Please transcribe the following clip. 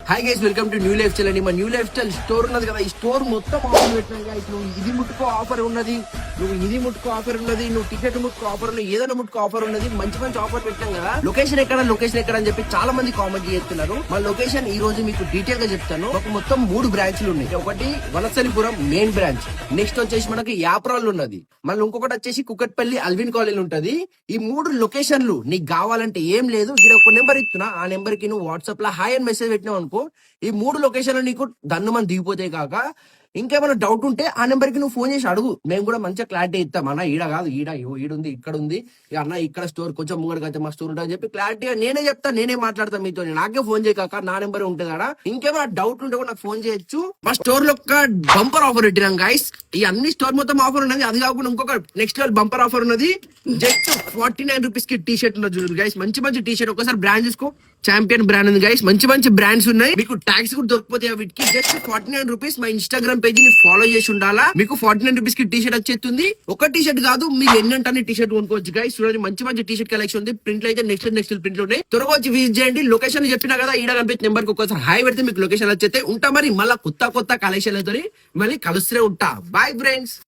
Hi guys, welcome to new life style అండి. మా new life style store ఉన్నది కదా, ఈ స్టోర్ మొత్తం ఆఫర్ పెట్టినాం గైస్. నువ్వు ఇది ముట్టుకో ఆఫర్ ఉన్నది, నువ్వు ఇది ముట్టుకో ఆఫర్ ఉన్నది, నువ్వు టికెట్ ముట్టుకో ఆఫర్ ఉన్నది, ఏదైనా ముట్టుకో ఆఫర్ ఉన్నది. మంచి మంచి ఆఫర్ పెట్టాం కదా. లొకేషన్ ఎక్కడ అని చెప్పి చాలా మంది కామెంట్ చేస్తున్నారు. మా లొకేషన్ ఈ రోజు మీకు డీటెయిల్ గా చెప్తాను. ఒక మొత్తం 3 బ్రాంచ్లు ఉన్నాయి. ఒకటి వనస్థలిపురం మెయిన్ బ్రాంచ్, నెక్స్ట్ వచ్చేసి మనకి యాప్రాల్ ఉన్నది, మళ్ళీ ఇంకొకటి వచ్చేసి కుకట్పల్లి అల్విన్ కాలనీ ఉంటది. ఈ 3 లొకేషన్లు నీకు కావాలంటే ఏం లేదు, ఇక్కడ ఒక నెంబర్ ఇస్తున్నా, ఆ నెంబర్ కి నువ్వు వాట్సాప్ లో హాయ్ అని మెసేజ్ పెట్టినావు అనుకో, ఈ 3 లొకేషన్లు నీకు దన్ను మంది దిగిపోతాయి. కాక ఇంకేమైనా డౌట్ ఉంటే ఆ నెంబర్ కి నువ్వు ఫోన్ చేసి అడుగు, మేము కూడా మంచిగా క్లారిటీ ఇస్తాం. అన్న ఈడ కాదు, ఈడుంది, ఇక్కడ ఉంది, అన్న ఇక్కడ స్టోర్ కొంచెం ముంగడికి అయితే మా స్టోర్ ఉంటుంది అని చెప్పి క్లారిటీగా నేనే చెప్తా, నేనే మాట్లాడతాను మీతో. నాకే ఫోన్ చేయక నా నెంబర్ ఉంటుంది ఆడ. ఇంకేమైనా డౌట్ ఉంటే కూడా నాకు ఫోన్ చేయొచ్చు. మా స్టోర్ లో ఒక బంపర్ ఆఫర్ పెట్టినాం గైస్. ఈ అన్ని స్టోర్ మొత్తం ఆఫర్ ఉన్నది. అది కాకుండా ఇంకొక నెక్స్ట్ లెవెల్ బంపర్ ఆఫర్ ఉన్నది. జస్ట్ 49 రూపీస్ కి టీ షర్ట్ ఉన్నది చూడండి గైస్. మంచి మంచి టీ షర్ట్, ఒకసారి బ్రాండ్ చూసుకో, ఛాంపియన్ బ్రాండ్ ఉంది గైస్. మంచి మంచి బ్రాండ్స్ ఉన్నాయి. మీకు ట్యాక్స్ కూడా దొరికిపోతాయి వీటికి. Just 49 rupees. మా ఇన్స్టాగ్రామ్ పేజ్ ని ఫాలో చేసి ఉండాలా. మీకు 49 రూపీస్ కి టీ షర్ట్ వచ్చేస్తుంది. ఒక టీ షర్ట్ కాదు, మీరు ఎన్నంటే టీ షర్ట్ కొనుక్కోవచ్చు గైస్. చూడండి, మంచి మంచి టీ షర్ట్ కలెక్షన్ ఉంది. ప్రింట్లు అయితే నెక్స్ట్ ప్రింట్లు ఉన్నాయి. త్వరగా వచ్చి విజిట్ చేయండి. లొకేషన్ చెప్పినా కదా, ఈడ కనిపించే నెంబర్ కి ఒకసారి హాయ్ పెడితే మీకు లొకేషన్ వచ్చేస్తే ఉంటా. మరి మళ్ళీ కొత్త కలెక్షన్ అయితే మళ్ళీ కలుస్తూనే ఉంటా. Bye friends.